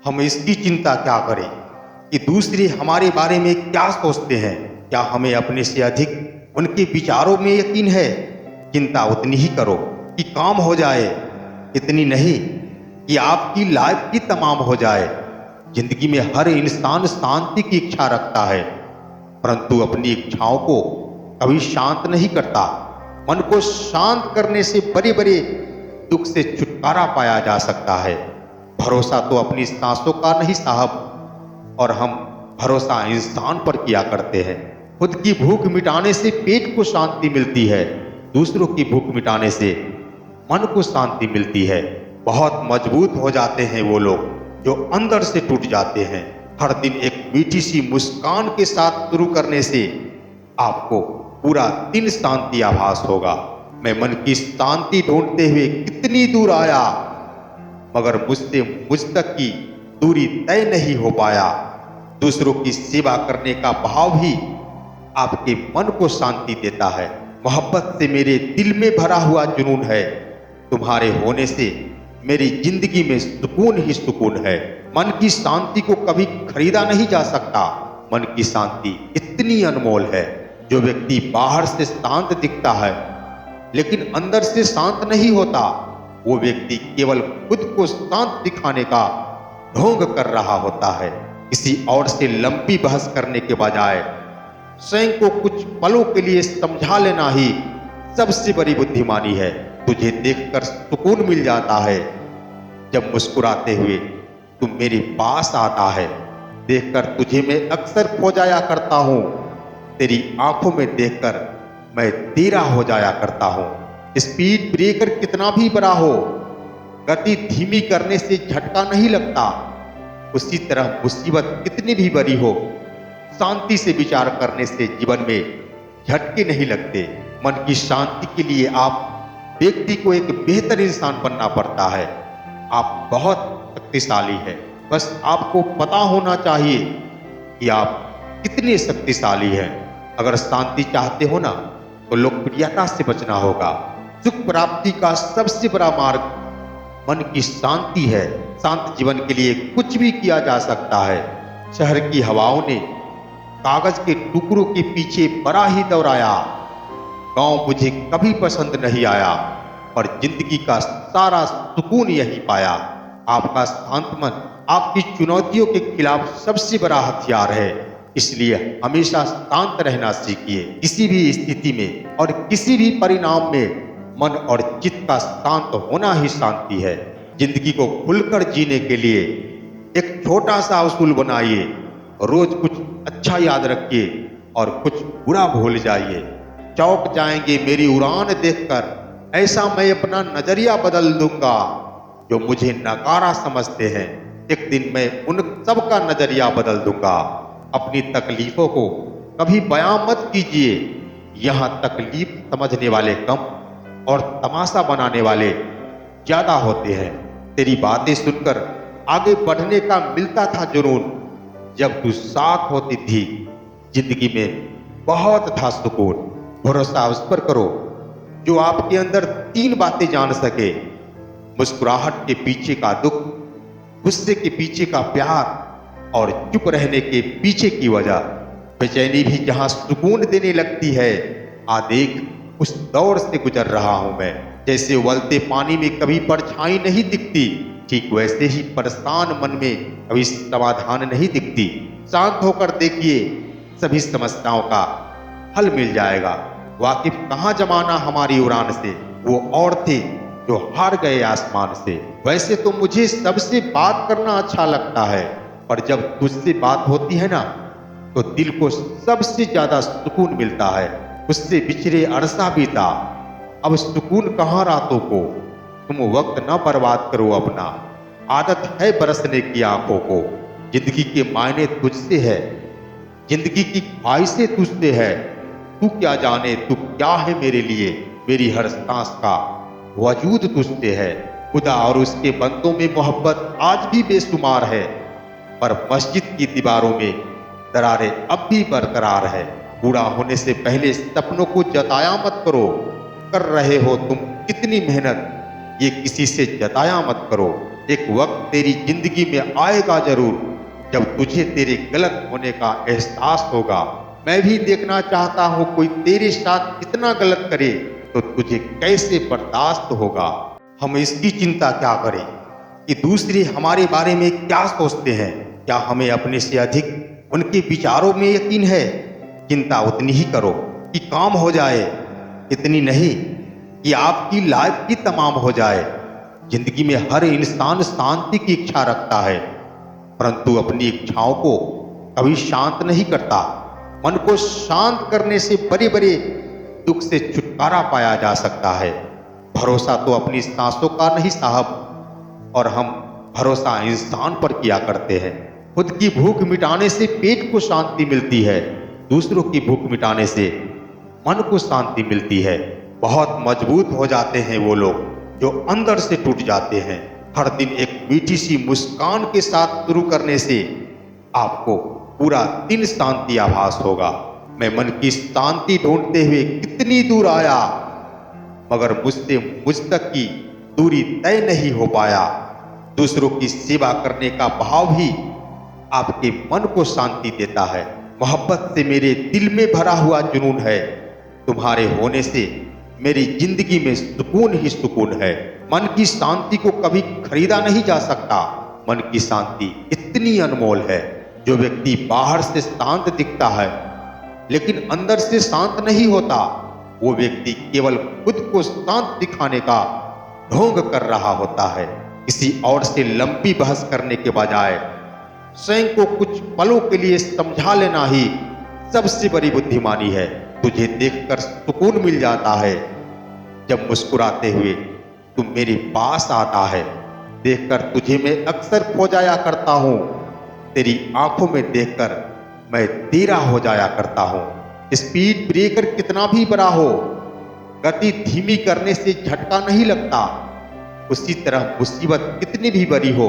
हम इसकी चिंता क्या करें कि दूसरे हमारे बारे में क्या सोचते हैं। क्या हमें अपने से अधिक उनके विचारों में यकीन है? चिंता उतनी ही करो कि काम हो जाए, इतनी नहीं कि आपकी लाइफ भी तमाम हो जाए। जिंदगी में हर इंसान शांति की इच्छा रखता है, परंतु अपनी इच्छाओं को कभी शांत नहीं करता। मन को शांत करने से बड़े बड़े दुख से छुटकारा पाया जा सकता है। भरोसा तो अपनी सांसों का नहीं साहब, और हम भरोसा इंसान पर किया करते हैं। खुद की भूख मिटाने से पेट को शांति मिलती है, दूसरों की भूख मिटाने से मन को शांति मिलती है। बहुत मजबूत हो जाते हैं वो लोग जो अंदर से टूट जाते हैं। हर दिन एक मीठी सी मुस्कान के साथ शुरू करने से आपको पूरा दिन शांति आभास होगा। मैं मन की शांति ढूंढते हुए कितनी दूर आया, मगर मुझसे मुझ तक की दूरी तय नहीं हो पाया। दूसरों की सेवा करने का भाव भी आपके मन को शांति देता है। मोहब्बत से मेरे दिल में भरा हुआ जुनून है। तुम्हारे होने से मेरी जिंदगी में सुकून ही सुकून है। मन की शांति को कभी खरीदा नहीं जा सकता। मन की शांति इतनी अनमोल है। जो व्यक्ति बाहर से शांत दिखता है लेकिन अंदर से शांत नहीं होता, वो व्यक्ति केवल खुद को शांत दिखाने का ढोंग कर रहा होता है। किसी और से लंबी बहस करने के बजाय स्वयं को कुछ पलों के लिए समझा लेना ही सबसे बड़ी बुद्धिमानी है। तुझे देखकर सुकून मिल जाता है जब मुस्कुराते हुए तुम मेरे पास आता है। देखकर तुझे मैं अक्सर खो जाया करता हूँ, तेरी आंखों में देखकर मैं तेरा हो जाया करता हूँ। स्पीड ब्रेकर कितना भी बड़ा हो, गति धीमी करने से झटका नहीं लगता। उसी तरह मुसीबत कितनी भी बड़ी हो, शांति से विचार करने से जीवन में झटके नहीं लगते। मन की शांति के लिए आप व्यक्ति को एक बेहतर इंसान बनना पड़ता है। आप बहुत शक्तिशाली हैं, बस आपको पता होना चाहिए कि आप कितने शक्तिशाली हैं। अगर शांति चाहते हो ना, तो लोकप्रियता से बचना होगा। सुख प्राप्ति का सबसे बड़ा मार्ग मन की शांति है। शांत जीवन के लिए कुछ भी किया जा सकता है। शहर की हवाओं ने कागज के टुकड़ों के पीछे बड़ा ही दौड़ाया। गांव मुझे कभी पसंद नहीं आया, पर जिंदगी का सारा सुकून यही पाया। आपका शांत मन आपकी चुनौतियों के खिलाफ सबसे बड़ा हथियार है। इसलिए हमेशा शांत रहना सीखिए। किसी भी स्थिति में और किसी भी परिणाम में मन और चित्त का शांत होना ही शांति है। जिंदगी को खुलकर जीने के लिए एक छोटा सा उसूल बनाइए। रोज कुछ अच्छा याद रखिए और कुछ बुरा भूल जाइए। चौंक जाएंगे मेरी उड़ान देखकर, ऐसा मैं अपना नजरिया बदल दूंगा। जो मुझे नकारा समझते हैं, एक दिन मैं उन सब का नजरिया बदल दूंगा। अपनी तकलीफों को कभी बयां मत कीजिए। यहाँ तकलीफ समझने वाले कम और तमाशा बनाने वाले ज्यादा होते हैं। तेरी बातें सुनकर आगे बढ़ने का मिलता था जुनून। जब तू साथ होती थी जिंदगी में बहुत था सुकून। भरोसा उस पर करो जो आपके अंदर तीन बातें जान सके: मुस्कुराहट के पीछे का दुख, गुस्से के पीछे का प्यार और चुप रहने के पीछे की वजह। बेचैनी भी जहां सुकून देने लगती है, आ देख उस दौर से गुजर रहा हूं मैं। जैसे उबलते पानी में कभी परछाई नहीं दिखती, ठीक वैसे ही परेशान मन में कभी समाधान नहीं दिखती। शांत होकर देखिए, सभी समस्याओं का हल मिल जाएगा। वाकिफ कहाँ जमाना हमारी उड़ान से, वो और थे जो हार गए आसमान से। वैसे तो मुझे सबसे बात करना अच्छा लगता है, पर जब तुझसे बात होती है ना, तो दिल को सबसे ज्यादा सुकून मिलता है। उससे बिछड़े अरसा बीता, अब सुकून कहाँ रातों को। तुम वक्त न बर्बाद करो अपना, आदत है बरसने की आंखों को। जिंदगी के मायने तुझसे है, जिंदगी की ख्वाहिशें तुझसे है। तू क्या जाने तू क्या है मेरे लिए, मेरी हर सांस का वजूद तुझसे है। खुदा और उसके बंदों में मोहब्बत आज भी बेशुमार है, पर मस्जिद की दीवारों में दरारें अब भी बरकरार है। बूढ़ा होने से पहले सपनों को जताया मत करो। कर रहे हो तुम कितनी मेहनत, ये किसी से जताया मत करो। एक वक्त तेरी जिंदगी में आएगा जरूर जब तुझे तेरे गलत होने का एहसास होगा। मैं भी देखना चाहता हूँ कोई तेरे साथ इतना गलत करे तो तुझे कैसे बर्दाश्त होगा। हम इसकी चिंता क्या करें कि दूसरे हमारे बारे में क्या सोचते हैं। क्या हमें अपने से अधिक उनके विचारों में यकीन है। चिंता उतनी ही करो कि काम हो जाए, इतनी नहीं कि आपकी लाइफ की तमाम हो जाए। जिंदगी में हर इंसान शांति की इच्छा रखता है, परंतु अपनी इच्छाओं को कभी शांत नहीं करता। मन को शांत करने से बड़े बड़े दुख से छुटकारा पाया जा सकता है। भरोसा तो अपनी सांसों का नहीं साहब, और हम भरोसा इंसान पर किया करते हैं। खुद की भूख मिटाने से पेट को शांति मिलती है, दूसरों की भूख मिटाने से मन को शांति मिलती है। बहुत मजबूत हो जाते हैं वो लोग जो अंदर से टूट जाते हैं। हर दिन एक मीठी सी मुस्कान के साथ शुरू करने से आपको पूरा दिन शांति आभास होगा। मैं मन की शांति ढूंढते हुए कितनी दूर आया, मगर मुझसे मुझ तक की दूरी तय नहीं हो पाया। दूसरों की सेवा करने का भाव भी आपके मन को शांति देता है। मोहब्बत से मेरे दिल में भरा हुआ जुनून है। तुम्हारे होने से मेरी जिंदगी में सुकून ही सुकून है। मन की शांति को कभी खरीदा नहीं जा सकता। मन की शांति इतनी अनमोल है। जो व्यक्ति बाहर से शांत दिखता है लेकिन अंदर से शांत नहीं होता, वो व्यक्ति केवल खुद को शांत दिखाने का ढोंग कर रहा होता है। किसी और से लंबी बहस करने के बजाय स्वयं को कुछ पलों के लिए समझा लेना ही सबसे बड़ी बुद्धिमानी है। तुझे देखकर सुकून मिल जाता है जब मुस्कुराते हुए तुम मेरे पास आता है। देखकर तुझे मैं अक्सर खो जाया करता हूँ। तेरी आंखों में देखकर मैं तेरा हो जाया करता हूँ। स्पीड ब्रेकर कितना भी बड़ा हो, गति धीमी करने से झटका नहीं लगता। उसी तरह मुसीबत कितनी भी बड़ी हो,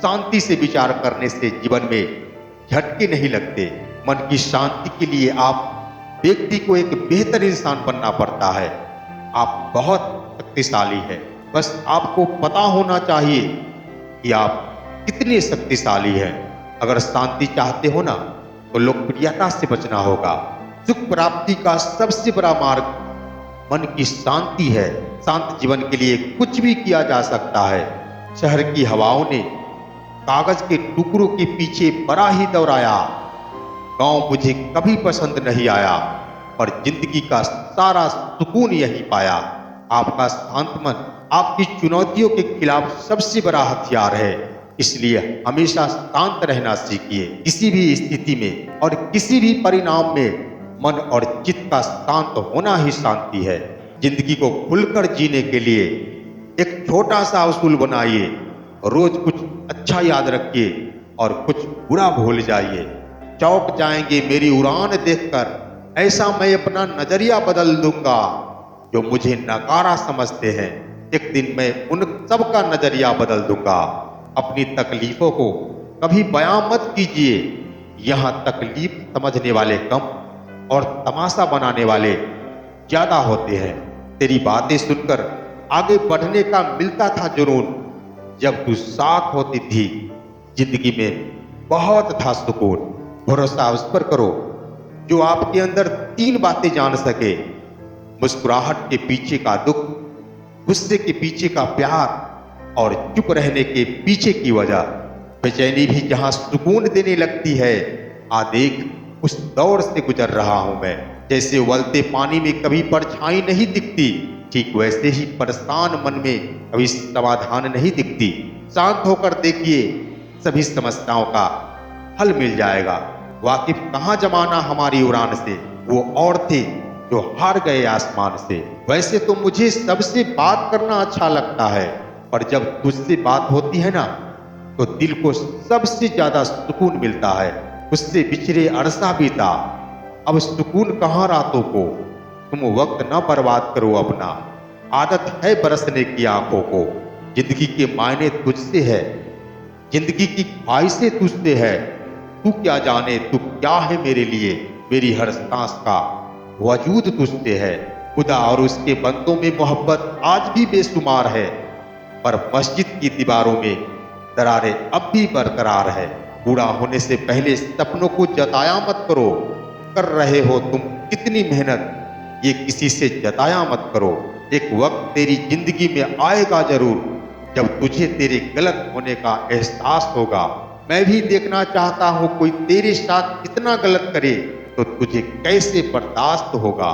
शांति से विचार करने से जीवन में झटके नहीं लगते। मन की शांति के लिए आप व्यक्ति को एक बेहतर इंसान बनना पड़ता है। आप बहुत शक्तिशाली हैं, बस आपको पता होना चाहिए कि आप कितने शक्तिशाली हैं। अगर शांति चाहते हो ना तो लोकप्रियता से बचना होगा। सुख प्राप्ति का सबसे बड़ा मार्ग मन की शांति है। शांत जीवन के लिए कुछ भी किया जा सकता है। शहर की हवाओं ने कागज के टुकड़ों के पीछे बड़ा ही दौड़ाया। गांव मुझे कभी पसंद नहीं आया, पर जिंदगी का सारा सुकून यही पाया। आपका शांत मन आपकी चुनौतियों के खिलाफ सबसे बड़ा हथियार है। इसलिए हमेशा शांत रहना सीखिए। किसी भी स्थिति में और किसी भी परिणाम में मन और चित्त का शांत होना ही शांति है। जिंदगी को खुलकर जीने के लिए एक छोटा सा उसूल बनाइए। रोज कुछ अच्छा याद रखिए और कुछ बुरा भूल जाइए। चौंक जाएंगे मेरी उड़ान देखकर, ऐसा मैं अपना नजरिया बदल दूंगा। जो मुझे नकारा समझते हैं, एक दिन मैं उन सब का नजरिया बदल दूंगा। अपनी तकलीफों को कभी बयां मत कीजिए। यहाँ तकलीफ समझने वाले कम और तमाशा बनाने वाले ज्यादा होते हैं। तेरी बातें सुनकर आगे बढ़ने का मिलता था जुनून। जब तू साथ होती थी जिंदगी में बहुत था सुकून। भरोसा उस पर करो जो आपके अंदर तीन बातें जान सके। मुस्कुराहट के पीछे का दुख, गुस्से के पीछे का प्यार और चुप रहने के पीछे की वजह। बेचैनी भी जहां सुकून देने लगती है, आ देख उस दौर से गुजर रहा हूं मैं। जैसे उबलते पानी में कभी परछाई नहीं दिखती, ठीक वैसे ही परेशान मन में कभी समाधान नहीं दिखती। शांत होकर देखिए, सभी समस्याओं का हल मिल जाएगा। वाकिफ कहाँ जमाना हमारी उड़ान से, वो और थे जो हार गए आसमान से। वैसे तो मुझे सबसे बात करना अच्छा लगता है, पर जब तुझसे बात होती है ना तो दिल को सबसे ज्यादा सुकून मिलता है। उससे बिछड़े अरसा बीता, अब सुकून कहाँ रातों को। तुम वक्त न बर्बाद करो अपना, आदत है बरसने की आंखों को। जिंदगी के मायने तुझसे है, जिंदगी की ख्वाहिशें तुझसे है। तू क्या जाने तू क्या है मेरे लिए, मेरी हर सांस का वजूद तुझसे है। खुदा और उसके बंदों में मोहब्बत आज भी बेशुमार है। पर मस्जिद की दीवारों में दरारें अब भी बरकरार है। पूरा होने से पहले सपनों को जताया मत करो। कर रहे हो तुम कितनी मेहनत, ये किसी से जताया मत करो। एक वक्त तेरी जिंदगी में आएगा जरूर, जब तुझे तेरे गलत होने का एहसास होगा। मैं भी देखना चाहता हूँ कोई तेरे साथ इतना गलत करे तो तुझे कैसे बर्दाश्त होगा।